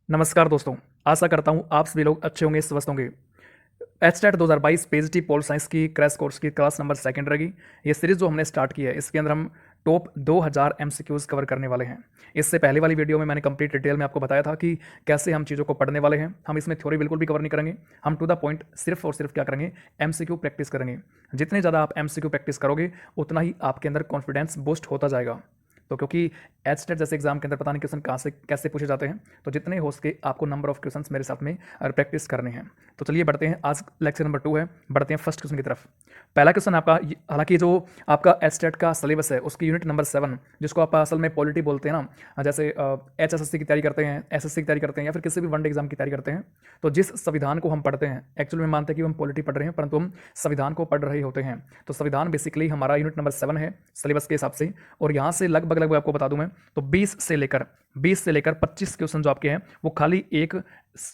नमस्कार दोस्तों, आशा करता हूँ आप सभी लोग अच्छे होंगे, स्वस्थ होंगे। एचटेट 2022 पीएचडी पोल साइंस की क्रैश कोर्स की क्लास नंबर सेकंड रहेगी। ये सीरीज जो हमने स्टार्ट की है, इसके अंदर हम टॉप 2000 एमसीक्यूज कवर करने वाले हैं। इससे पहले वाली वीडियो में मैंने कंप्लीट डिटेल में आपको बताया था कि कैसे हम चीज़ों को पढ़ने वाले हैं। हम इसमें थ्योरी बिल्कुल भी कवर नहीं करेंगे, हम टू द पॉइंट सिर्फ और सिर्फ क्या करेंगे, एमसीक्यू प्रैक्टिस करेंगे। जितने ज़्यादा आप एमसीक्यू प्रैक्टिस करोगे, उतना ही आपके अंदर कॉन्फिडेंस बूस्ट होता जाएगा। तो क्योंकि एचटेट जैसे एग्जाम के अंदर पता नहीं क्वेश्चन कहाँ से कैसे पूछे जाते हैं, तो जितने हो सके आपको नंबर ऑफ क्वेश्चंस मेरे साथ में प्रैक्टिस करने हैं। तो चलिए बढ़ते हैं, आज लेक्चर नंबर 2 है, बढ़ते हैं फर्स्ट क्वेश्चन की तरफ। पहला क्वेश्चन आपका हालांकि जो आपका एचटेट का सिलेबस है उसकी यूनिट नंबर 7, जिसको आप असल में पॉलिटी बोलते हैं ना, जैसे एचएसएससी की तैयारी करते हैं, एसएससी की तैयारी करते हैं या फिर किसी भी वनडे एग्जाम की तैयारी करते हैं, तो जिस संविधान को हम पढ़ते हैं, एक्चुअली में मानते हैं कि हम पॉलिटी पढ़ रहे हैं परंतु हम संविधान को पढ़ रहे होते हैं। तो संविधान बेसिकली हमारा यूनिट नंबर 7 है सिलेबस के हिसाब से, और यहाँ से लगभग आपको बता दूं मैं, तो 20 से लेकर 25 क्वेश्चन जो आपके हैं वो खाली एक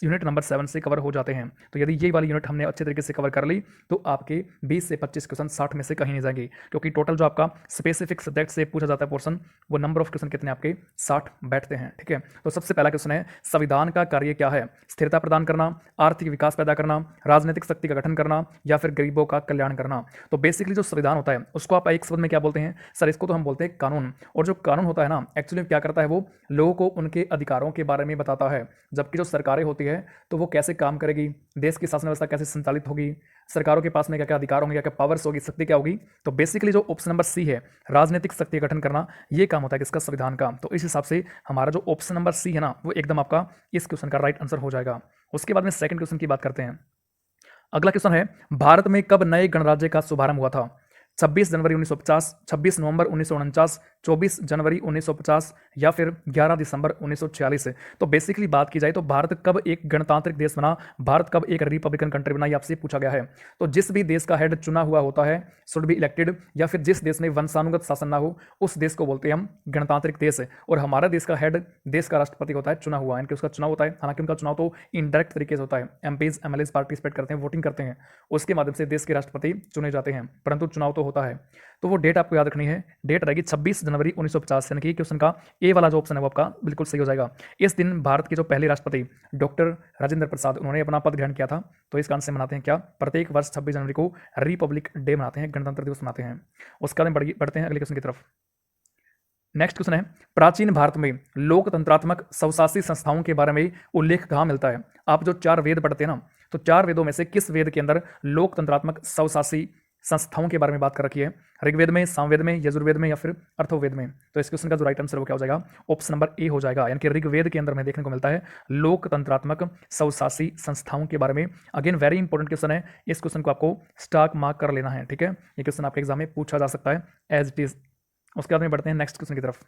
यूनिट नंबर 7 से कवर हो जाते हैं। तो यदि ये वाली यूनिट हमने अच्छे तरीके से कवर कर ली तो आपके 20 से 25 क्वेश्चन 60 में से कहीं नहीं जाएंगे, क्योंकि टोटल जो आपका स्पेसिफिक सब्जेक्ट से पूछा जाता है पोर्शन, वो नंबर ऑफ क्वेश्चन कितने आपके 60 बैठते हैं। ठीक है, तो सबसे पहला क्वेश्चन है, संविधान का कार्य क्या है? स्थिरता प्रदान करना, आर्थिक विकास पैदा करना, राजनीतिक शक्ति का गठन करना, या फिर गरीबों का कल्याण करना। तो बेसिकली जो संविधान होता है उसको आप एक शब्द में क्या बोलते हैं सर? इसको तो हम बोलते हैं कानून। और जो कानून होता है ना, एक्चुअली क्या करता है, वो लोगों को उनके अधिकारों के बारे में बताता है। जबकि जो सरकारें होती है तो वो कैसे काम करेगी, देश की शासन व्यवस्था कैसे संचालित होगी, सरकारों के पास में क्या क्या अधिकार होंगे, क्या क्या पावर्स होगी, शक्ति क्या होगी। तो बेसिकली जो ऑप्शन नंबर सी है, राजनीतिक शक्ति का गठन करना, ये काम होता है किसका? संविधान का। तो इस हिसाब से हमारा जो ऑप्शन नंबर सी है ना, वो एकदम आपका इस क्वेश्चन का राइट आंसर हो जाएगा। उसके बाद में सेकंड क्वेश्चन की बात करते हैं। अगला क्वेश्चन है, भारत में कब नए गणराज्य का शुभारंभ हुआ था? 26 जनवरी 1950, 26 नवंबर 1949, 24 जनवरी 1950 या फिर 11 दिसंबर 1946। तो बेसिकली बात की जाए तो भारत कब एक गणतांत्रिक देश बना, भारत कब एक रिपब्लिकन कंट्री बना, ये आपसे पूछा गया है। तो जिस भी देश का हेड चुना हुआ होता है, शुड बी इलेक्टेड, या फिर जिस देश में वंशानुगत शासन ना हो, उस देश को बोलते हैं हम गणतांत्रिक देश। और हमारा देश का हेड, देश का राष्ट्रपति होता है चुना हुआ, यानी कि उसका चुनाव होता है। हालांकि उनका चुनाव तो इनडायरेक्ट तरीके से होता है, एमपीज एमएलएज पार्टिसिपेट करते हैं, वोटिंग करते हैं, उसके माध्यम से देश के राष्ट्रपति चुने जाते हैं, परंतु चुनाव तो होता है। तो वो डेट आपको याद रखनी है, डेट रहेगी 26 जनवरी 1950, यानी कि क्वेश्चन का ए वाला जो ऑप्शन है वो आपका बिल्कुल सही हो जाएगा। इस दिन भारत के जो पहले राष्ट्रपति डॉक्टर राजेंद्र प्रसाद, उन्होंने अपना पद ग्रहण किया था। तो इस कारण से मनाते हैं क्या, प्रत्येक वर्ष 26 जनवरी को रिपब्लिक डे मनाते हैं, गणतंत्र दिवस मनाते हैं। उसके बाद में बढ़ते हैं अगले क्वेश्चन की तरफ। नेक्स्ट क्वेश्चन है, प्राचीन भारत में लोकतंत्रात्मक स्वशासी संस्थाओं के बारे में उल्लेख कहाँ मिलता है? आप जो 4 वेद पढ़ते हैं ना, तो 4 वेदों में से किस वेद के अंदर लोकतंत्रात्मक स्वशासी संस्थाओं के बारे में बात कर रखी है? ऋग्वेद में, सामवेद में, यजुर्वेद में या फिर अर्थवेद में? तो इस क्वेश्चन का जो राइट आंसर वो क्या हो जाएगा? ऑप्शन नंबर ए हो जाएगा, यानी कि ऋग्वेद के अंदर में देखने को मिलता है लोकतंत्रात्मक स्वशासी संस्थाओं के बारे में। अगेन वेरी इंपॉर्टेंट क्वेश्चन है, इस क्वेश्चन को आपको स्टार्क मार्क कर लेना है। ठीक है, ये क्वेश्चन आपके एग्जाम में पूछा जा सकता है एज इट इज। उसके बाद में बढ़ते हैं नेक्स्ट क्वेश्चन की तरफ।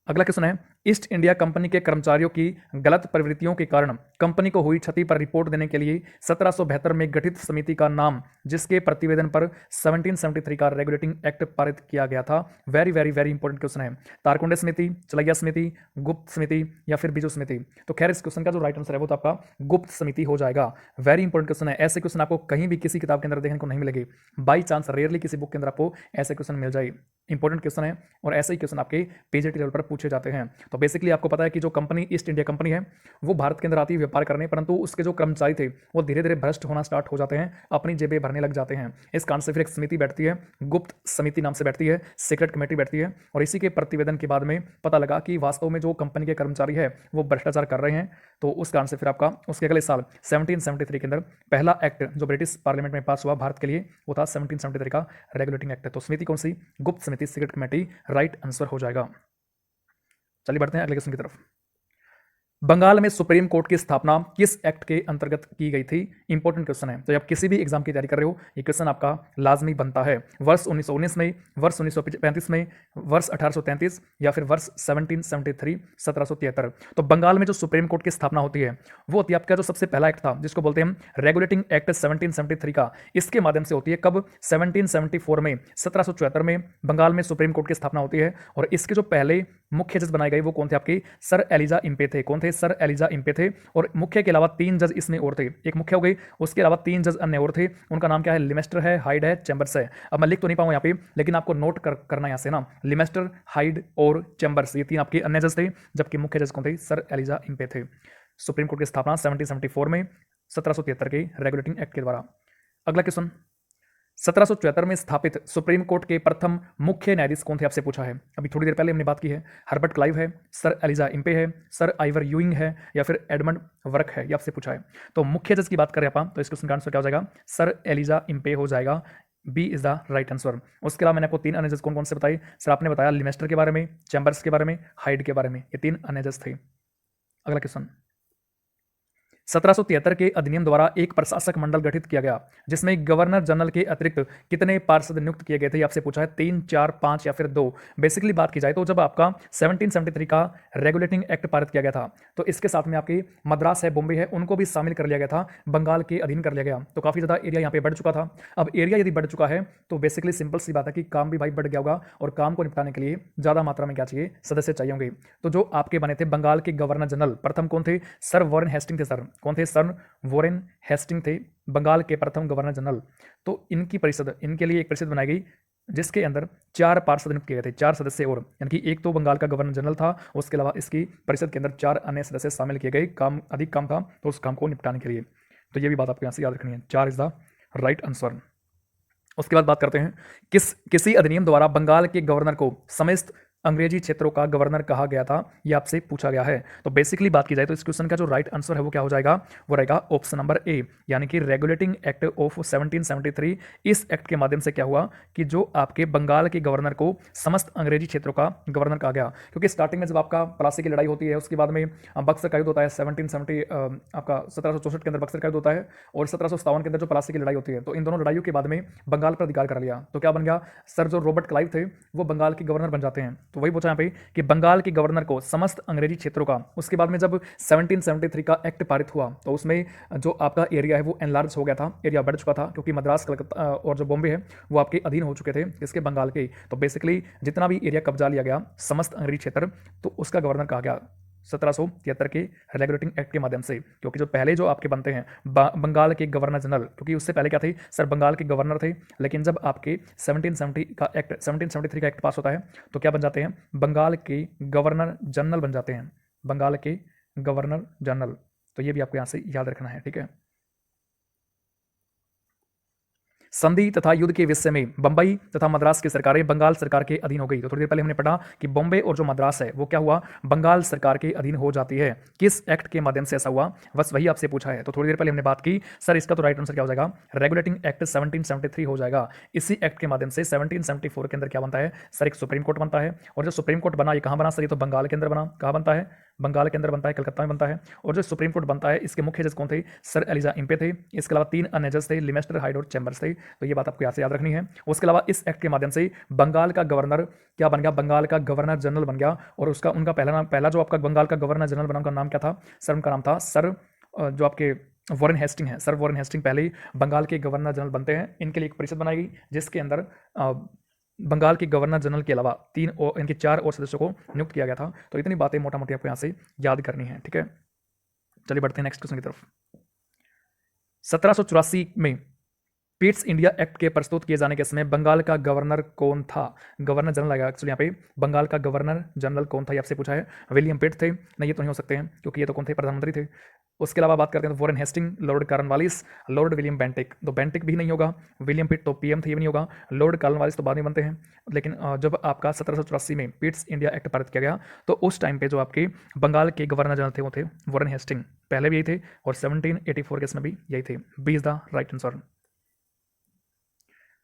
अगला क्वेश्चन है, ईस्ट इंडिया कंपनी के कर्मचारियों की गलत प्रवृत्तियों के कारण कंपनी को हुई क्षति पर रिपोर्ट देने के लिए 1772 में गठित समिति का नाम, जिसके प्रतिवेदन पर 1773 का रेगुलेटिंग एक्ट पारित किया गया था। Very very very important question है। तारकुंडे समिति, चलैया समिति, गुप्त समिति या फिर बीजू समिति? तो खैर इस क्वेश्चन का जो राइट आंसर है वो तो आपका गुप्त समिति हो जाएगा। वेरी इंपॉर्टेंट क्वेश्चन है, ऐसे क्वेश्चन आपको कहीं भी किसी किताब के अंदर देखने को नहीं मिलेगी। बाई चांस रेयरली किसी बुक के अंदर आपको ऐसे क्वेश्चन मिल जाए। इंपॉर्टेंट क्वेश्चन है और ऐसे ही क्वेश्चन आपके पीजीटी लेवल पर पूछे जाते हैं। तो बेसिकली आपको पता है कि जो कंपनी ईस्ट इंडिया कंपनी है वो भारत के अंदर आती है व्यापार करने, परंतु उसके जो कर्मचारी थे वो धीरे धीरे भ्रष्ट होना स्टार्ट हो जाते हैं, अपनी जेबें भरने लग जाते हैं। इस कारण से फिर एक समिति बैठती है, गुप्त समिति नाम से बैठती है, सीक्रेट कमेटी बैठती है, और इसी के प्रतिवेदन के बाद में पता लगा कि वास्तव में जो कंपनी के कर्मचारी है वो भ्रष्टाचार कर रहे हैं। तो उस कारण से फिर आपका उसके अगले साल 1773 के अंदर पहला एक्ट जो ब्रिटिश पार्लियामेंट में पास हुआ भारत के लिए, वो था 1773 का रेगुलेटिंग एक्ट। तो समिति कौन सी? गुप्त समिति, सीक्रेट कमेटी, राइट आंसर हो जाएगा। चलिए बढ़ते हैं अगले क्वेश्चन की तरफ। बंगाल में सुप्रीम कोर्ट की स्थापना किस एक्ट के अंतर्गत की गई थी? इंपॉर्टेंट क्वेश्चन है, तो आप किसी भी एग्जाम की तैयारी कर रहे हो ये क्वेश्चन आपका लाजमी बनता है। वर्ष 1919 में, वर्ष 1935 में, वर्ष 1833 या फिर वर्ष 1773 1773? तो बंगाल में जो सुप्रीम कोर्ट की स्थापना होती है वो होती है आपका जो सबसे पहला एक्ट था, जिसको बोलते हैं हम रेगुलेटिंग एक्ट 1773 का। इसके माध्यम से होती है कब? 1774 में, 1774 में बंगाल में सुप्रीम कोर्ट की स्थापना होती है। और इसके जो पहले मुख्य जज बनाए गए वो कौन थे? आपके सर एलिजा इम्पे थे। कौन थे? थे सर एलिजा इम्पे थे, और मुख्य के अलावा 3 जज इसमें और थे, एक मुख्य हो गई, उसके अलावा 3 जज अन्य और थे, उनका नाम क्या है, लिमेस्टर है, हाइड है, चैम्बर्स है। अब मैं लिख तो नहीं पाऊंगा यहाँ पे, लेकिन आपको नोट करना यहाँ से ना, लिमेस्टर, हाइड और चैम्बर्स, ये 3 आपके अन्य जज थे, जबकि मुख्य जज कौन थे, सर एलिजा इम्पे थे। सुप्रीम कोर्ट की स्थापना 1774 में 1773 के रेगुलेटिंग एक्ट के द्वारा। अगला क्वेश्चन, 1774 में स्थापित सुप्रीम कोर्ट के प्रथम मुख्य न्यायाधीश कौन थे, आपसे पूछा है। अभी थोड़ी देर पहले हमने बात की है, हर्बर्ट क्लाइव है, सर एलिजा इम्पे है, सर आइवर यूइंग है, या फिर एडमंड वर्क है, ये आपसे पूछा है। तो मुख्य जज की बात करें अपन, तो इस क्वेश्चन का आंसर क्या हो जाएगा, सर एलिजा इम्पे हो जाएगा, B is the right answer. उसके अलावा मैंने आपको 3 अन्य जज कौन कौन से बताए, सर आपने बताया लिमेस्टर के बारे में, चैम्बर्स के बारे में, हाइड के बारे में, ये 3 अन्य जज थे। अगला क्वेश्चन, 1773 के अधिनियम द्वारा एक प्रशासक मंडल गठित किया गया, जिसमें गवर्नर जनरल के अतिरिक्त कितने पार्षद नियुक्त किए गए थे, आपसे पूछा है, 3, 4, 5 या फिर 2। बेसिकली बात की जाए तो जब आपका 1773 का रेगुलेटिंग एक्ट पारित किया गया था, तो इसके साथ में आपकी मद्रास है, बॉम्बे है, उनको भी शामिल कर लिया गया था, बंगाल के अधीन कर लिया गया, तो काफी ज्यादा एरिया यहाँ पे बढ़ चुका था। अब एरिया यदि बढ़ चुका है तो बेसिकली सिंपल सी बात है कि काम भी भाई बढ़ गया होगा, और काम को निपटाने के लिए ज्यादा मात्रा में क्या चाहिए, सदस्य चाहिए होंगे। तो जो आपके बने थे बंगाल के गवर्नर जनरल प्रथम कौन थे, सर वॉरेन हेस्टिंग थे। सर कौन थे, सर वॉरेन हेस्टिंग थे बंगाल के प्रथम गवर्नर जनरल। तो इनकी परिषद, इनके लिए एक परिषद बनाई गई, जिसके अंदर 4 पार्षद नियुक्त किए गए थे, 4 सदस्य, और यानी कि एक तो बंगाल का गवर्नर जनरल था, उसके अलावा इसकी परिषद के अंदर 4 अन्य सदस्य शामिल किए गए, काम अधिक काम था तो उस काम को निपटाने के लिए। तो ये भी बात आपको यहाँ से याद रखनी है, 4 इज द राइट आंसर। उसके बाद बात करते हैं, किसी अधिनियम द्वारा बंगाल के गवर्नर को समस्त अंग्रेजी क्षेत्रों का गवर्नर कहा गया था, यह आपसे पूछा गया है। तो बेसिकली बात की जाए तो इस क्वेश्चन का जो राइट आंसर है वो क्या हो जाएगा, वो रहेगा ऑप्शन नंबर ए, यानी कि रेगुलेटिंग एक्ट ऑफ 1773। इस एक्ट के माध्यम से क्या हुआ कि जो आपके बंगाल के गवर्नर को समस्त अंग्रेजी क्षेत्रों का गवर्नर कहा गया। क्योंकि स्टार्टिंग में जब आपका प्लासी की लड़ाई होती है, उसके बाद में बक्सर का युद्ध होता है 1770, आपका 1764 के अंदर बक्सर का युद्ध होता है, और 1757 के अंदर जो प्लासी की लड़ाई होती है, तो इन दोनों लड़ाइयों के बाद में बंगाल पर अधिकार कर लिया। तो क्या बन गया, सर जो रॉबर्ट क्लाइव थे वो बंगाल के गवर्नर बन जाते हैं। तो वही पूछा यहाँ पे कि बंगाल के गवर्नर को समस्त अंग्रेजी क्षेत्रों का। उसके बाद में जब 1773 का एक्ट पारित हुआ तो उसमें जो आपका एरिया है वो एनलार्ज हो गया था, एरिया बढ़ चुका था, क्योंकि मद्रास, कलकत्ता और जो बॉम्बे है वो आपके अधीन हो चुके थे, इसके बंगाल के। तो बेसिकली जितना भी एरिया कब्जा लिया गया समस्त अंग्रेजी क्षेत्र, तो उसका गवर्नर कहा गया 1773 के रेगुलेटिंग एक्ट के माध्यम से। क्योंकि जो पहले जो आपके बनते हैं बंगाल के गवर्नर जनरल, क्योंकि उससे पहले क्या थे, सर बंगाल के गवर्नर थे, लेकिन जब आपके 1773 का एक्ट पास होता है तो क्या बन जाते हैं, बंगाल के गवर्नर जनरल बन जाते हैं, बंगाल के गवर्नर जनरल। तो ये भी आपको यहां से याद रखना है, ठीक है। संधि तथा युद्ध के विषय में बंबई तथा मद्रास की सरकारें बंगाल सरकार के अधीन हो गई। तो थोड़ी देर पहले हमने पढ़ा कि बॉम्बे और जो मद्रास है वो क्या हुआ, बंगाल सरकार के अधीन हो जाती है। किस एक्ट के माध्यम से ऐसा हुआ, बस वही आपसे पूछा है। तो थोड़ी देर पहले हमने बात की, सर इसका तो राइट आंसर क्या हो जाएगा, रेगुलेटिंग एक्ट 1773 हो जाएगा। इसी एक्ट के माध्यम से 1774 के अंदर क्या बनता है, सर एक सुप्रीम कोर्ट बनता है। और जो सुप्रीम कोर्ट बना ये कहाँ बना सर, ये तो बंगाल के अंदर बना। कहाँ बनता है, बंगाल के अंदर बनता है, कलकत्ता में बनता है। और जो सुप्रीम कोर्ट बनता है इसके मुख्य जज कौन थे, सर एलिजा इम्पे थे। इसके अलावा 3 अन्य जज थे, लिमेस्टर, हाइड और चैम्बर्स थे। तो ये बात आपको यहाँ से याद रखनी है। उसके अलावा इस एक्ट के माध्यम से बंगाल का गवर्नर क्या बन गया, बंगाल का गवर्नर जनरल बन गया। और उसका उनका पहला जो आपका बंगाल का गवर्नर जनरल बना उनका नाम क्या था, सर उनका नाम था सर जो आपके वॉरेन हेस्टिंग है। सर वॉरेन हेस्टिंग पहले ही बंगाल के गवर्नर जनरल बनते हैं। इनके लिए एक परिषद बनाई गई जिसके अंदर बंगाल के गवर्नर जनरल के अलावा 3 और इनके 4 और सदस्यों को नियुक्त किया गया था। तो इतनी बातें मोटा मोटी आपको यहाँ से याद करनी है, ठीक है। चलिए बढ़ते हैं नेक्स्ट क्वेश्चन की तरफ। 1784 में पीट्स इंडिया एक्ट के प्रस्तुत किए जाने के समय बंगाल का गवर्नर कौन था, गवर्नर जनरल आएगा एक्चुअली यहाँ पे। बंगाल का गवर्नर जनरल कौन था ये आपसे पूछा है। विलियम पिट थे, नहीं ये तो नहीं हो सकते हैं क्योंकि ये तो कौन थे, प्रधानमंत्री थे। उसके अलावा बात करते हैं तो Warren Hasting, Lord Cornwallis, Lord William Bentinck. तो बेंटिक भी नहीं होगा, विलियम पिट तो पीएम थे, ये भी नहीं होगा। लॉर्ड कॉर्नवालिस तो बाद में बनते हैं। लेकिन जब आपका 1784 में पीट्स इंडिया एक्ट पारित किया गया तो उस टाइम पे जो आपके बंगाल के गवर्नर जनरल थे वो थे वॉरेन हेस्टिंग। पहले भी यही थे और 1784 के इसमें भी यही थे। B is the right answer.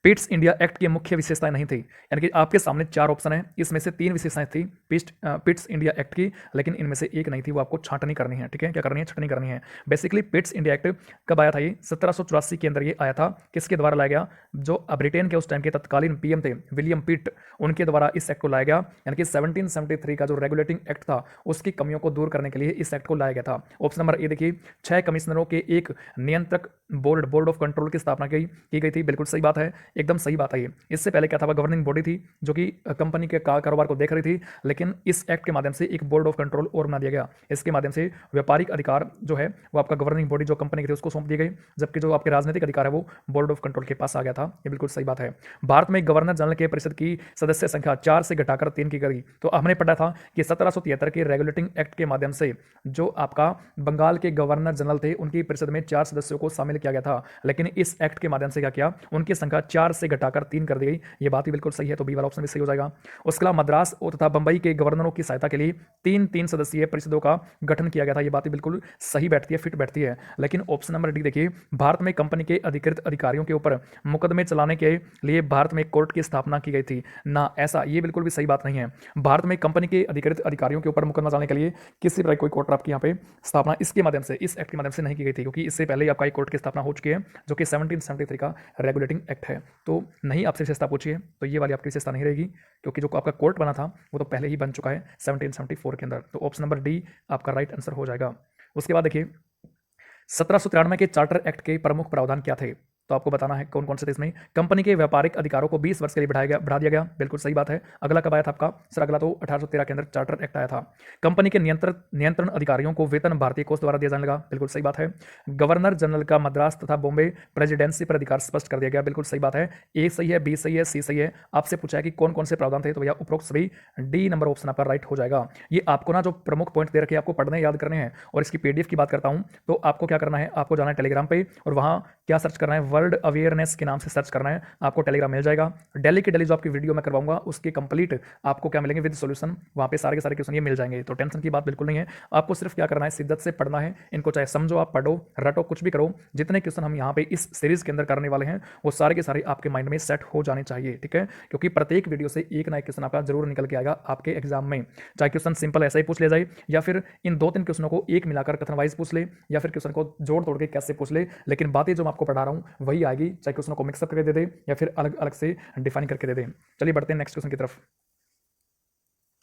Pitt's India Act की मुख्य विशेषताएं नहीं थी, यानी कि आपके सामने 4 ऑप्शन है, इसमें से 3 विशेषताएं थी पिट्स इंडिया एक्ट की, लेकिन इनमें से एक नहीं थी, वो आपको छांटनी करनी है, ठीक है। क्या करनी है, छांटनी करनी है। बेसिकली पिट्स इंडिया एक्ट कब आया था, ये 1784 के अंदर ये आया था। किसके द्वारा लाया गया, जो ब्रिटेन के उस टाइम के तत्कालीन पीएम थे विलियम पिट, उनके द्वारा इस एक्ट को लाया गया। यानी कि 1773 का जो रेगुलेटिंग एक्ट था उसकी कमियों को दूर करने के लिए इस एक्ट को लाया गया था। ऑप्शन नंबर ए देखिए, 6 कमिश्नरों के एक नियंत्रक बोर्ड ऑफ कंट्रोल की स्थापना की गई थी, बिल्कुल सही बात है। एकदम सही बात है ये। इससे पहले क्या था, गवर्निंग बॉडी थी जो कि कंपनी के कारोबार को देख रही थी, लेकिन इस एक्ट के माध्यम से एक बोर्ड ऑफ कंट्रोल और बना दिया गया। इसके माध्यम से व्यापारिक अधिकार जो है वो आपका गवर्निंग बॉडी जो कंपनी की थी उसको सौंप दी गई, जबकि जो आपके राजनीतिक अधिकार है वो बोर्ड ऑफ कंट्रोल के पास आ गया था। ये बिल्कुल सही बात है। भारत में गवर्नर जनरल के परिषद की सदस्य संख्या 4 से घटाकर 3 की गई। तो हमने पढ़ा था कि 1773 के रेगुलेटिंग एक्ट के माध्यम से जो आपका बंगाल के गवर्नर जनरल थे उनकी परिषद में 4 सदस्यों को शामिल किया गया था, लेकिन इस एक्ट के माध्यम से क्या किया, उनकी संख्या 4 से घटाकर 3 कर दी गई। ये बात भी बिल्कुल सही है, तो बी वाला ऑप्शन भी सही हो जाएगा। उसके अलावा मद्रास और तथा बंबई के गवर्नरों की सहायता के लिए 3 सदस्यीय परिषदों का गठन किया गया था। ये बात भी बिल्कुल सही बैठती है, फिट बैठती है। लेकिन ऑप्शन नंबर डी देखिए, भारत में कंपनी के अधिकृत अधिकारियों के ऊपर मुकदमे चलाने के लिए भारत में कोर्ट की स्थापना की गई थी ना, ऐसा ये बिल्कुल भी सही बात नहीं है। भारत में कंपनी के अधिकृत अधिकारियों के ऊपर मुकदमा चलाने के लिए किसी तरह कोई कोर्ट आपकी यहाँ पे स्थापना इसके माध्यम से, इस एक्ट के माध्यम से नहीं की गई थी, क्योंकि इससे पहले ही आपका एक कोर्ट की स्थापना हो चुकी है जो कि 1773 का रेगुलेटिंग एक्ट है। तो नहीं आपसे विशेषता पूछिए तो ये वाली आपकी विशेषता नहीं रहेगी, क्योंकि जो आपका कोर्ट बना था वो तो पहले ही बन चुका है 1774 के अंदर। तो ऑप्शन नंबर डी आपका राइट आंसर हो जाएगा। उसके बाद देखिए 1793 के चार्टर एक्ट के प्रमुख प्रावधान क्या थे, तो आपको बताना है कौन कौन से थे इसमें। कंपनी के व्यापारिक अधिकारों को 20 वर्ष के लिए बढ़ा दिया गया, बिल्कुल सही बात है। अगला कब आया था आपका सर, अगला तो 1813 के अंदर चार्टर एक्ट आया था। कंपनी के नियंत्रण अधिकारियों को वेतन भारतीय कोष द्वारा दिया जाने लगा, बिल्कुल सही बात है। गवर्नर जनरल का मद्रास तथा बॉम्बे प्रेसिडेंसी पर अधिकार स्पष्ट कर दिया गया, बिल्कुल सही बात है। ए सही है, बी सही है, सी सही है। आपसे पूछा है कि कौन कौन से प्रावधान थे, तो भैया उपरोक्त सभी डी नंबर ऑप्शन आपका राइट हो जाएगा। ये आपको ना जो प्रमुख पॉइंट दे रखे आपको पढ़ने याद करने हैं, और इसकी पीडीएफ की बात करता हूं तो आपको क्या करना है, आपको जाना है टेलीग्राम पे और वहां क्या सर्च करना है, वर्ल्ड अवेयरनेस के नाम से सर्च करना है, आपको टेलीग्राम मिल जाएगा। डेली की डेली जो आपकी वीडियो मैं करवाऊंगा उसके कंप्लीट आपको क्या मिलेंगे विद सॉल्यूशन, वहां पे सारे के सारे क्वेश्चन ये मिल जाएंगे। तो टेंशन की बात बिल्कुल नहीं है, आपको सिर्फ क्या करना है, शिद्दत से पढ़ना है इनको, चाहे समझो आप, पढ़ो रटो, कुछ भी करो। जितने क्वेश्चन हम यहाँ पे इस सीरीज के अंदर करने वाले हैं वो सारे के सारे आपके माइंड में सेट हो जाने चाहिए, ठीक है। क्योंकि प्रत्येक वीडियो से एक ना एक क्वेश्चन आपका जरूर निकल के आएगा आपके एग्जाम में, चाहे क्वेश्चन सिंपल ऐसा ही पूछ ले जाए या फिर इन 2-3 क्वेश्चनों को एक मिलाकर कथन वाइज पूछ ले, या फिर क्वेश्चन को जोड़ तोड़ के कैसे पूछ ले, लेकिन बातें जो मैं आपको पढ़ा रहा हूं वही आएगी, चाहे क्वेश्चनों को मिक्सअप करके दे दे या फिर अलग अलग से डिफाइन करके दे दे। चलिए बढ़ते हैं नेक्स्ट क्वेश्चन की तरफ।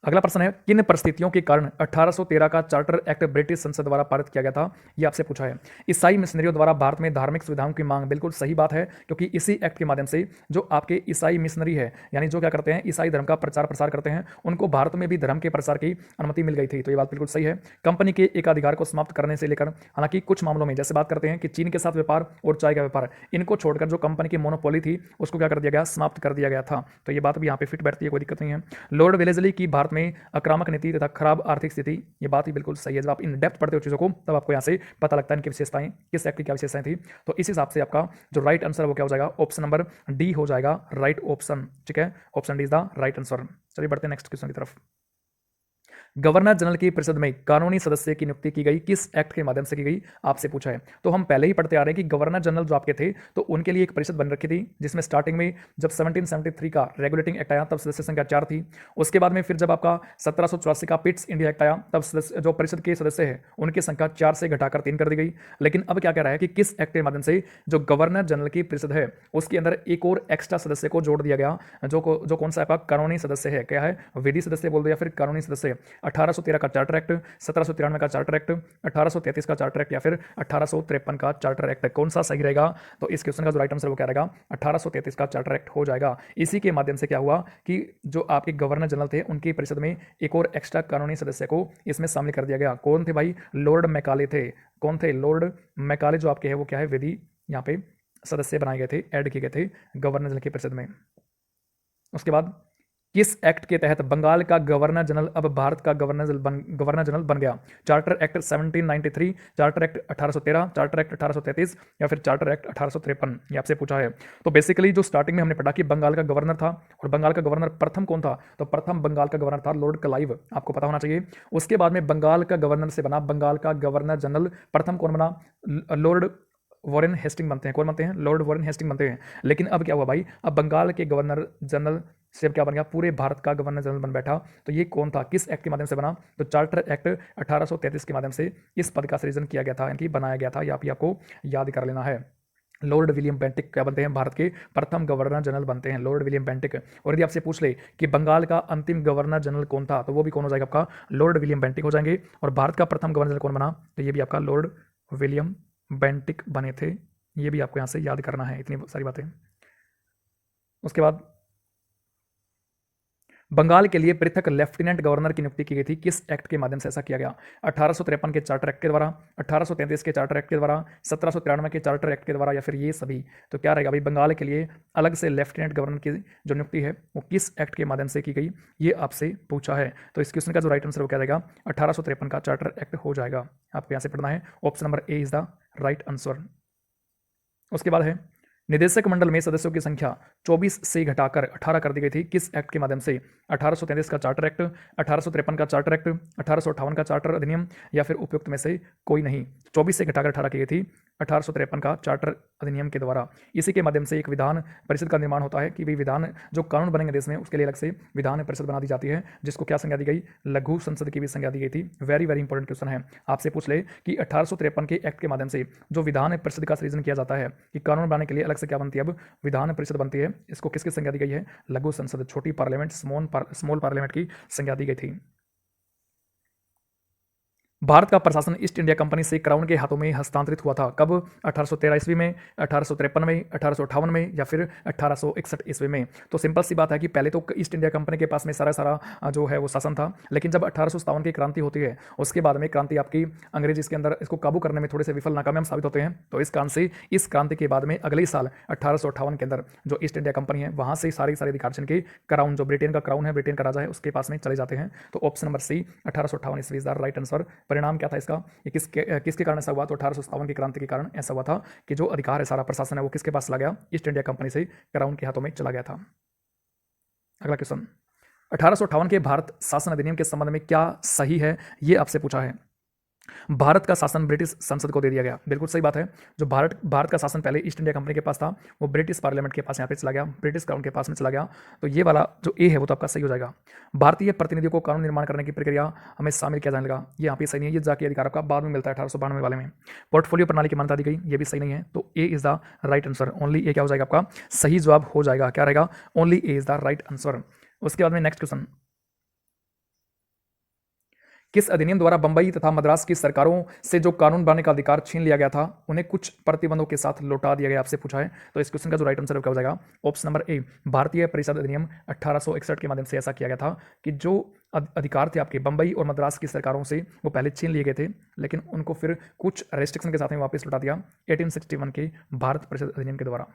अगला प्रश्न है, किन परिस्थितियों के कारण 1813 का चार्टर एक्ट ब्रिटिश संसद द्वारा पारित किया गया था, यह आपसे पूछा है। ईसाई मिशनरियों द्वारा भारत में धार्मिक सुविधाओं की मांग, बिल्कुल सही बात है, क्योंकि इसी एक्ट के माध्यम से जो आपके ईसाई मिशनरी है, यानी जो क्या करते हैं ईसाई धर्म का प्रचार प्रसार करते हैं, उनको भारत में भी धर्म के प्रसार की अनुमति मिल गई थी। तो ये बात बिल्कुल सही है। कंपनी के एकाधिकार को समाप्त करने से लेकर, हालांकि कुछ मामलों में जैसे बात करते हैं कि चीन के साथ व्यापार और चाय का व्यापार, इनको छोड़कर जो कंपनी की मोनोपोली थी उसको क्या कर दिया गया, समाप्त कर दिया गया था। तो ये बात भी यहाँ पे फिट बैठती है, कोई दिक्कत नहीं है। लॉर्ड वेलेस्ली की भारत में आक्रामक नीति तथा खराब आर्थिक स्थिति, ये बात ही बिल्कुल सही है। जब आप इन डेप्थ पढ़ते हो चीजों को तब आपको यहां से पता लगता है इनकी विशेषताएं, किस एक्ट की क्या विशेषताएं थी। तो इस हिसाब से आपका जो राइट आंसर वो क्या हो जाएगा, ऑप्शन नंबर डी हो जाएगा राइट ऑप्शन, ठीक है। Option D is the right answer. चलिए बढ़ते हैं नेक्स्ट क्वेश्चन की तरफ। गवर्नर जनरल की परिषद में कानूनी सदस्य की नियुक्ति की गई, किस एक्ट के माध्यम से की गई, आपसे पूछा है। तो हम पहले ही पढ़ते आ रहे हैं कि गवर्नर जनरल जो आपके थे तो उनके लिए एक परिषद बन रखी थी, जिसमें स्टार्टिंग में जब 1773 का रेगुलेटिंग एक्ट आया तब सदस्य संख्या 4 थी। उसके बाद में फिर जब आपका 1784 का पिट्स इंडिया एक्ट आया तब जो परिषद के सदस्य है उनकी संख्या 4 से घटाकर 3 कर दी गई। लेकिन अब क्या कह रहा है कि किस एक्ट के माध्यम से जो गवर्नर जनरल की परिषद है उसके अंदर एक और एक्स्ट्रा सदस्य को जोड़ दिया गया, जो कौन सा आपका कानूनी सदस्य है, क्या है, विधि सदस्य बोल दो या फिर कानूनी सदस्य। 1813 का चार्टर एक्ट, 1793 का चार्टर एक्ट, 1833 का चार्टर एक्ट या फिर 1853 का चार्टर एक्ट, कौन सा सही रहेगा। तो इस क्वेश्चन का जो राइट आंसर वो क्या रहेगा, 1833 का चार्टर एक्ट हो जाएगा। इसी के माध्यम से क्या हुआ कि जो आपके गवर्नर जनरल थे उनकी परिषद में एक और एक्स्ट्रा कानूनी सदस्य को इसमें शामिल कर दिया गया। कौन थे भाई, लॉर्ड मैकाले थे। कौन थे, लॉर्ड मैकाले जो आपके है वो क्या है, विधि यहाँ पे सदस्य बनाए गए थे, ऐड किए गए थे गवर्नर जनरल की परिषद में। उसके बाद किस एक्ट के तहत बंगाल का गवर्नर जनरल अब भारत का गवर्नर जनरल बन गया। Charter act 1793, charter act 1813, charter act 1833 या फिर चार्टर एक्ट 1853, ये आपसे पूछा है। तो बेसिकली जो स्टार्टिंग में हमने पढ़ा कि बंगाल का गवर्नर था, और बंगाल का गवर्नर प्रथम कौन था, तो प्रथम बंगाल का गवर्नर था लॉर्ड क्लाइव, आपको पता होना चाहिए। उसके बाद में बंगाल का गवर्नर से बना बंगाल का गवर्नर जनरल, प्रथम कौन बना, लॉर्ड वॉरेन हेस्टिंग बनते हैं। कौन बनते हैं, लॉर्ड वॉरेन हेस्टिंग बनते हैं। लेकिन अब क्या हुआ भाई, अब बंगाल के गवर्नर जनरल से क्या बन गया, पूरे भारत का गवर्नर जनरल बन बैठा। तो ये कौन था, किस एक्ट के माध्यम से बना, तो चार्टर एक्ट 1833 के माध्यम से इस पद का सृजन किया गया था, यानी बनाया गया था। ये आपको याद कर लेना है। लॉर्ड विलियम बेंटिक क्या बनते हैं, भारत के प्रथम गवर्नर जनरल बनते हैं, लॉर्ड विलियम बेंटिक। और यदि आपसे पूछ ले कि बंगाल का अंतिम गवर्नर जनरल कौन था, तो वो भी कौन हो जाएगा आपका, लॉर्ड विलियम बेंटिक हो जाएंगे। और भारत का प्रथम गवर्नर जनरल कौन बना, तो ये भी आपका लॉर्ड विलियम बेंटिक बने थे। ये भी आपको यहाँ से याद करना है, इतनी सारी बातें। उसके बाद बंगाल के लिए पृथक लेफ्टिनेंट गवर्नर की नियुक्ति की गई थी, किस एक्ट के माध्यम से ऐसा किया गया? 1853 के चार्टर एक्ट के द्वारा, 1833 के चार्टर एक्ट के द्वारा, 1793 के चार्टर एक्ट के द्वारा, या फिर ये सभी? तो क्या रहेगा भाई, बंगाल के लिए अलग से लेफ्टिनेंट गवर्नर की जो नियुक्ति है वो किस एक्ट के माध्यम से की गई, ये आपसे पूछा है। तो इस क्वेश्चन का जो राइट आंसर वो क्या रहेगा, 1853 का चार्टर एक्ट हो जाएगा। आपको यहाँ से पढ़ना है, option number A is the right answer. उसके बाद है, निदेशक मंडल में सदस्यों की संख्या 24 से घटाकर 18 कर दी गई थी, किस एक्ट के माध्यम से? 1833 का चार्टर एक्ट, 1853 का चार्टर एक्ट, 1858 का चार्टर अधिनियम, या फिर उपयुक्त में से कोई नहीं। 24 से घटाकर 18 की गई थी 1853 का चार्टर अधिनियम के द्वारा। इसी के माध्यम से एक विधान परिषद का निर्माण होता है कि भाई विधान जो कानून बनेंगे देश में उसके लिए अलग से विधान परिषद बना दी जाती है, जिसको क्या संज्ञा दी गई, लघु संसद की भी संज्ञा दी गई थी। वेरी वेरी इंपॉर्टेंट क्वेश्चन है, आपसे पूछ ले कि 1853 के एक्ट के माध्यम से जो विधान परिषद का सृजन किया जाता है कि कानून बनाने के लिए अलग से क्या बनती है, अब विधान परिषद बनती है, इसको किसकी संज्ञा दी गई है, लघु संसद, छोटी पार्लियामेंट, स्मॉल पार्लियामेंट की संज्ञा दी गई थी। भारत का प्रशासन ईस्ट इंडिया कंपनी से क्राउन के हाथों में हस्तांतरित हुआ था, कब? 1813 ईस्वी में, 1853 में, 1858 में, या फिर 1861 ईस्वी में? तो सिंपल सी बात है कि पहले तो ईस्ट इंडिया कंपनी के पास में सारा जो है वो शासन था, लेकिन जब 1857 की क्रांति होती है उसके बाद में क्रांति आपकी अंग्रेज इसके अंदर इसको काबू करने में थोड़े से विफल नाकामयाब साबित होते हैं। तो इस कारण से इस क्रांति के बाद में अगले ही साल 1858 के अंदर जो ईस्ट इंडिया कंपनी है वहां से सारे अधिकार छीन के क्राउन, जो ब्रिटेन का क्राउन है, ब्रिटेन का राजा है, उसके पास में चले जाते हैं। तो ऑप्शन नंबर सी 1858 ईस्वी इज द राइट आंसर। परिणाम क्या था इसका, ये किसके कारण ऐसा हुआ? तो 1857 की क्रांति के कारण ऐसा हुआ था कि जो अधिकार है, सारा प्रशासन है, वो किसके पास चला गया, ईस्ट इंडिया कंपनी से क्राउन के हाथों में चला गया था। अगला क्वेश्चन, 1858 के भारत शासन अधिनियम के संबंध में क्या सही है, ये आपसे पूछा है। भारत का शासन ब्रिटिश संसद को दे दिया गया, बिल्कुल सही बात है। जो भारत का शासन पहले ईस्ट इंडिया कंपनी के पास था वो ब्रिटिश पार्लियामेंट के पास यहाँ पे चला गया, ब्रिटिश क्राउन के पास में चला गया। तो ये वाला जो ए है वो तो आपका सही हो जाएगा। भारतीय प्रतिनिधियों को कानून निर्माण करने की प्रक्रिया हमें शामिल किया जाने लगा, ये यहाँ पे सही नहीं है, ये जाके अधिकार आपका बाद में मिलता है 1892 वाले में। पोर्टफोलियो प्रणाली की मान्यता दी गई, ये भी सही नहीं है। तो A is the right answer, only A क्या हो जाएगा आपका सही जवाब हो जाएगा, क्या रहेगा, only A is the right answer. उसके बाद में नेक्स्ट क्वेश्चन, किस अधिनियम द्वारा बंबई तथा मद्रास की सरकारों से जो कानून बनाने का अधिकार छीन लिया गया था उन्हें कुछ प्रतिबंधों के साथ लौटा दिया गया, आपसे पूछा है। तो इस क्वेश्चन का जो राइट आंसर क्या हो जाएगा, ऑप्शन नंबर ए, भारतीय परिषद अधिनियम 1861 के माध्यम से ऐसा किया गया था कि जो अधिकार थे आपके बंबई और मद्रास की सरकारों से वो पहले छीन लिए गए थे, लेकिन उनको फिर कुछ रेस्ट्रिक्शन के साथ में वापस लौटा दिया 1861 के भारत परिषद अधिनियम के द्वारा।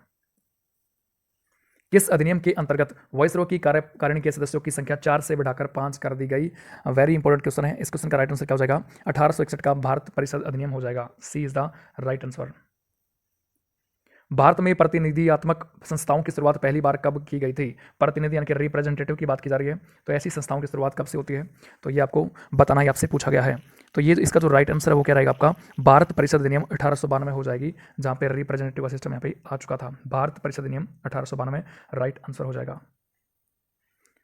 किस अधिनियम के अंतर्गत वाइसरॉय की कार्यकारिणी के सदस्यों की संख्या 4 से बढ़ाकर 5 कर दी गई? वेरी इंपॉर्टेंट क्वेश्चन है, इस क्वेश्चन का राइट आंसर क्या हो जाएगा, 1861 का भारत परिषद अधिनियम हो जाएगा, C is the right answer. भारत में प्रतिनिधियात्मक संस्थाओं की शुरुआत पहली बार कब की गई थी? प्रतिनिधि यानी कि रिप्रेजेंटेटिव की बात की जा रही है, तो ऐसी संस्थाओं की शुरुआत कब से होती है, तो ये आपको बताना ही आपसे पूछा गया है। तो ये इसका जो राइट आंसर है वो क्या रहेगा आपका, भारत परिषद अधिनियम 1892 हो जाएगी, जहाँ पे रिप्रेजेंटेटिव का सिस्टम यहाँ पे आ चुका था। भारत परिषद अधिनियम 1892 राइट आंसर हो जाएगा।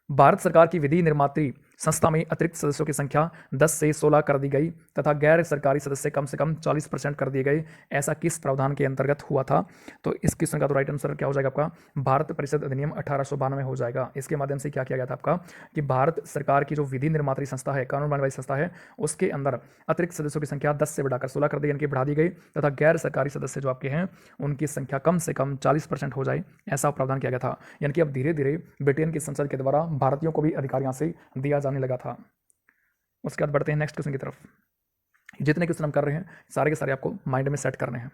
भारत सरकार की विधि निर्मात्री संस्था में अतिरिक्त सदस्यों की संख्या 10 से 16 कर दी गई तथा गैर सरकारी सदस्य कम से कम 40% कर दिए गए, ऐसा किस प्रावधान के अंतर्गत हुआ था? तो इस क्वेश्चन का तो राइट आंसर क्या हो जाएगा आपका, भारत परिषद अधिनियम 1892 हो जाएगा। इसके माध्यम से क्या किया गया था आपका कि भारत सरकार की जो विधि निर्मात्री संस्था है, कानून बनाने वाली संस्था है, उसके अंदर अतिरिक्त सदस्यों की संख्या 10 से बढ़ाकर 16 कर दी, यानी कि बढ़ा दी गई, तथा गैर सरकारी सदस्य जो आपके हैं उनकी संख्या कम से कम 40% हो जाए, ऐसा प्रावधान किया गया था। यानी कि अब धीरे धीरे ब्रिटेन की संसद के द्वारा भारतीयों को भी अधिकार यहाँ से दिया जाने लगा था। उसके बाद बढ़ते हैं नेक्स्ट क्वेश्चन की तरफ। जितने क्वेश्चन हम कर रहे हैं सारे के सारे आपको माइंड में सेट करने हैं,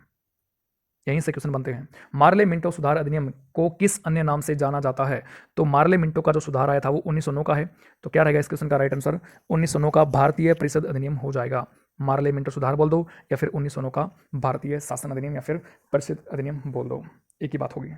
यहीं से क्वेश्चन बनते हैं। मार्ले मिंटो सुधार अधिनियम को किस अन्य नाम से जाना जाता है? तो मार्ले मिंटो का जो सुधार आया था वो 1909 का है, तो क्या रहेगा इस क्वेश्चन का राइट आंसर, 1909 का भारतीय परिषद अधिनियम हो जाएगा। मार्ले मिंटो सुधार बोल दो या फिर 1909 का भारतीय शासन अधिनियम या फिर परिषद अधिनियम बोल दो, एक ही बात होगी।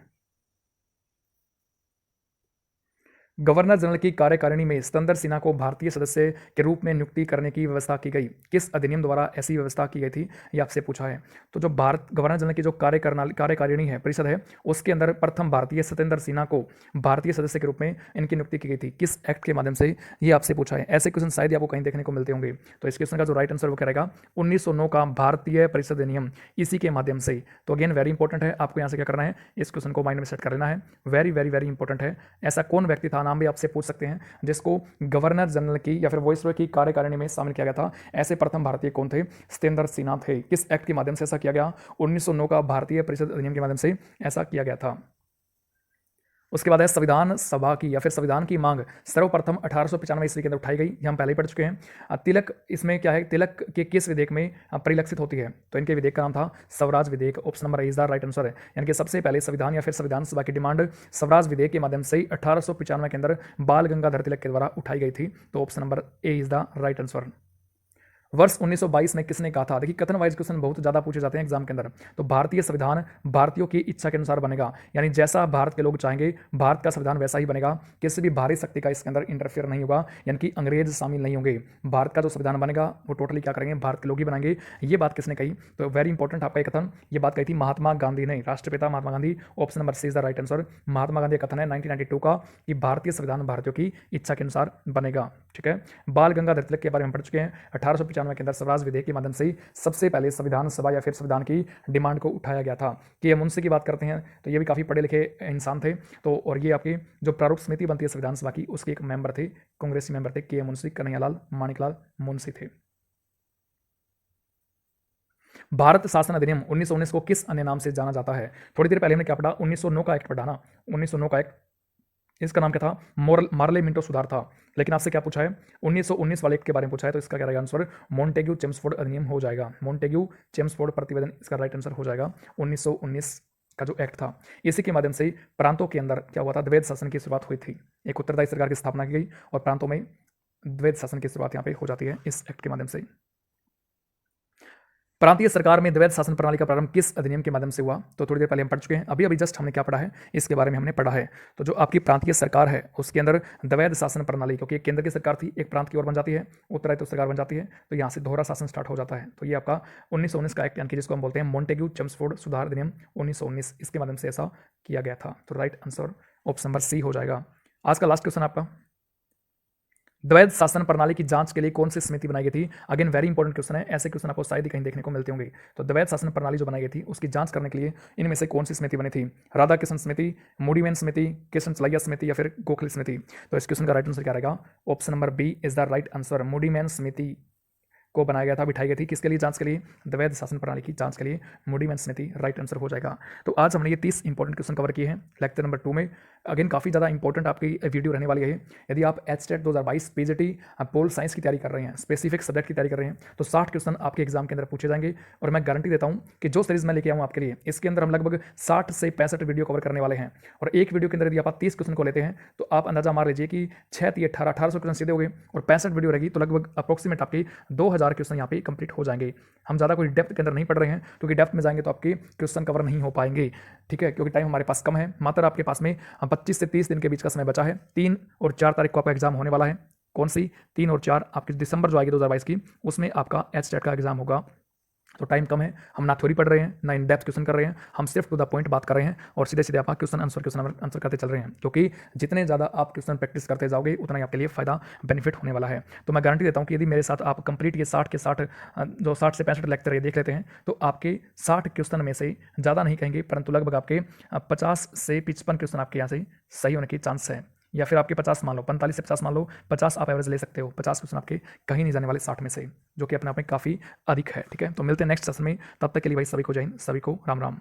गवर्नर जनरल की कार्यकारिणी में सतेंद्र सिन्हा को भारतीय सदस्य के रूप में नियुक्ति करने की व्यवस्था की गई, किस अधिनियम द्वारा ऐसी व्यवस्था की गई थी, ये आपसे पूछा है। तो जो गवर्नर जनरल की जो कार्यकारिणी है, परिषद है, उसके अंदर प्रथम भारतीय सतेंद्र सिन्हा को भारतीय सदस्य के रूप में इनकी नियुक्ति की गई थी, किस एक्ट के माध्यम से, ये आपसे पूछा है। ऐसे क्वेश्चन शायद आपको कहीं देखने को मिलते होंगे। तो इस क्वेश्चन का जो राइट आंसर वो क्या रहेगा, 1909 का भारतीय परिषद अधिनियम, इसी के माध्यम से। तो अगेन वेरी इंपॉर्टेंट है, आपको यहाँ से क्या करना है, इस क्वेश्चन को माइंड में सेट कर लेना है। वेरी वेरी वेरी इंपॉर्टेंट है। ऐसा कौन व्यक्ति था, नाम भी आपसे पूछ सकते हैं, जिसको गवर्नर जनरल की या फिर वाइसरॉय की कार्यकारिणी में शामिल किया गया था? ऐसे प्रथम भारतीय कौन थे? सतेंद्र सिन्हा थे। किस एक्ट के माध्यम से ऐसा किया गया? 1909 का भारतीय परिषद अधिनियम के माध्यम से ऐसा किया गया था। उसके बाद है संविधान सभा की या फिर संविधान की मांग सर्वप्रथम 1895 ईस्वी के अंदर उठाई गई, ये हम पहले ही पढ़ चुके हैं। तिलक, इसमें क्या है, तिलक के किस विधेयक में परिलक्षित होती है, तो इनके विधेयक का नाम था स्वराज विधेयक। Option number A is the right answer है। यानी कि सबसे पहले संविधान या फिर संविधान सभा की डिमांड स्वराज विधेयक के माध्यम से 1895 के अंदर बाल गंगाधर तिलक के द्वारा उठाई गई थी। तो option number A is the right answer. वर्ष 1922 में किसने कहा था, देखिए कथन वाइज क्वेश्चन बहुत ज्यादा पूछे जाते हैं एग्जाम के अंदर। तो भारतीय संविधान भारतीयों की इच्छा के अनुसार बनेगा, यानी जैसा भारत के लोग चाहेंगे भारत का संविधान वैसा ही बनेगा, किसी भी बाहरी शक्ति का इसके अंदर इंटरफेयर नहीं होगा, यानी कि अंग्रेज शामिल नहीं होंगे। भारत का जो संविधान बनेगा वो टोटली क्या करेंगे, भारत के लोग ही बनाएंगे। ये बात किसने कही, तो वेरी इंपॉर्टेंट आपका कथन, ये बात कही थी महात्मा गांधी ने, राष्ट्रपिता Mahatma Gandhi. Option number C is the right answer. Mahatma Gandhi का कथन है 1992 का कि भारतीय संविधान भारतीयों की इच्छा के अनुसार बनेगा। ठीक है, बाल गंगाधर तिलक के बारे में पढ़ चुके हैं। 1895 के अंदर स्वराज विधेयक के माध्यम से सबसे पहले संविधान सभा या फिर संविधान की डिमांड को उठाया गया था। कि एम मुंशी की बात करते हैं तो ये भी काफी पढ़े लिखे इंसान थे। तो और ये आपकी जो प्रारूप समिति बनती है संविधान सभा की, उसके एक मेंबर थे, कांग्रेसी मेंबर थे, के एम मुंशी, कन्हैयालाल माणिकलाल मुंशी थे। भारत शासन अधिनियम 1919 को किस अन्य नाम से जाना जाता है? थोड़ी देर पहले हमने क्या पढ़ा, 1909 का एक्ट पढ़ा ना, 1909 का एक्ट, इसका नाम क्या था, मार्ले मिंटो सुधार था। लेकिन आपसे क्या पूछा है, 1919 वाले एक्ट के बारे में पूछा है, तो इसका क्या रहेगा आंसर, मॉन्टेग्यू चेम्सफोर्ड अधिनियम हो जाएगा। मॉन्टेग्यू चेम्सफोर्ड प्रतिवेदन इसका राइट आंसर हो जाएगा। 1919 का जो एक्ट था, इसी के माध्यम से प्रांतों के अंदर क्या हुआ था, द्वैध शासन की शुरुआत हुई थी। एक उत्तरदायी सरकार की स्थापना की गई और प्रांतों में द्वैध शासन की शुरुआत यहाँ पे हो जाती है इस एक्ट के माध्यम से। प्रांतीय सरकार में द्वैध शासन प्रणाली का प्रारंभ किस अधिनियम के माध्यम से हुआ, तो थोड़ी देर पहले हम पढ़ चुके हैं। अभी अभी जस्ट हमने क्या पढ़ा है, इसके बारे में हमने पढ़ा है। तो जो आपकी प्रांतीय सरकार है उसके अंदर द्वैध शासन प्रणाली, क्योंकि एक केंद्र की सरकार थी, एक प्रांत की ओर बन जाती है, उत्तरायित्व सरकार बन जाती है, तो यहाँ से दोहरा शासन स्टार्ट हो जाता है। तो ये आपका 1919 का एक्ट, यानी कि जिसको हम बोलते हैं मॉन्टेग्यू चेम्सफोर्ड सुधार अधिनियम 1919, इसके माध्यम से ऐसा किया गया था। तो right answer option number C हो जाएगा। आज का लास्ट क्वेश्चन आपका, द्वैध शासन प्रणाली की जांच के लिए कौन सी समिति बनाई गई थी? अगेन वेरी इंपॉर्टेंट क्वेश्चन है, ऐसे क्वेश्चन आपको शायद ही कहीं देखने को मिलते होंगे। तो द्वैध शासन प्रणाली जो बनाई गई थी उसकी जांच करने के लिए इनमें से कौन सी समिति बनी थी? राधा कृष्ण समिति, मूडीमैन समिति, कृष्ण चलैया समिति या फिर गोखले समिति? तो इस क्वेश्चन का राइट आंसर क्या रहेगा, option number B is the right answer. Muddiman समिति को बनाया गया था, बिठाई गई थी, किसके लिए, जांच के लिए, द्वैध शासन प्रणाली की जांच के लिए मूडीमैन समिति राइट आंसर हो जाएगा। तो आज हमने ये 30 इंपॉर्टेंट क्वेश्चन कवर किए हैं लेक्चर नंबर 2 में। अगेन काफ़ी ज़्यादा इंपॉर्टेंट आपकी वीडियो रहने वाली है। यदि आप एचटेट 2022 पीजीटी पोल साइंस की तैयारी कर रहे हैं, स्पेसिफिक सब्जेक्ट की तैयारी कर रहे हैं, तो 60 क्वेश्चन आपके एग्जाम के अंदर पूछे जाएंगे। और मैं गारंटी देता हूँ कि जो सीरीज मैं लेके आऊँ आपके लिए, इसके अंदर हम लगभग 60 से 65 वीडियो कवर करने वाले हैं। और एक वीडियो के अंदर यदि आप 30 क्वेश्चन को लेते हैं तो आप अंदाजा मार लीजिए कि 6 1800 क्वेश्चन सीधे हो गए, और 65 वीडियो रहेगी तो लगभग अप्रोक्सीमेट आपके 2000 क्वेश्चन यहाँ पे कंप्लीट हो जाएंगे। हम ज़्यादा कोई डेप्थ के अंदर नहीं पढ़ रहे हैं, क्योंकि डेप्थ में जाएंगे तो आपके क्वेश्चन कवर नहीं हो पाएंगे। ठीक है, क्योंकि टाइम हमारे पास कम है, मात्र आपके पास में 25 से 30 दिन के बीच का समय बचा है। 3 और 4 तारीख को आपका एग्जाम होने वाला है। कौन सी, 3 और 4 आपकी दिसंबर जो आएगी 2022 की, उसमें आपका एचटेट का एग्जाम होगा। तो टाइम कम है, हम ना थ्योरी पढ़ रहे हैं ना इन डेप्थ क्वेश्चन कर रहे हैं, हम सिर्फ टू द पॉइंट बात कर रहे हैं और सीधे सीधे आप क्वेश्चन आंसर करते चल रहे हैं। क्योंकि जितने ज़्यादा आप क्वेश्चन प्रैक्टिस करते जाओगे उतना ही आपके लिए फायदा बेनिफिट होने वाला है। तो मैं गारंटी देता हूँ कि यदि मेरे साथ आप कंप्लीट ये 60 के 60 जो 60 से 65 लेक्चर ये देख लेते हैं, तो आपके 60 क्वेश्चन में से ज़्यादा नहीं कहेंगे, परंतु लगभग आपके 50 से 55 क्वेश्चन आपके यहाँ से सही होने की चांस है। या फिर आपके 50 मान लो, 45 से 50 मान लो, 50 आप एवरेज ले सकते हो। 50 क्वेश्चन आपके कहीं नहीं जाने वाले 60 में से, जो कि अपने आप में काफ़ी अधिक है। ठीक है, तो मिलते हैं नेक्स्ट सेशन में, तब तक के लिए भाई सभी को जय हिंद, सभी को राम राम।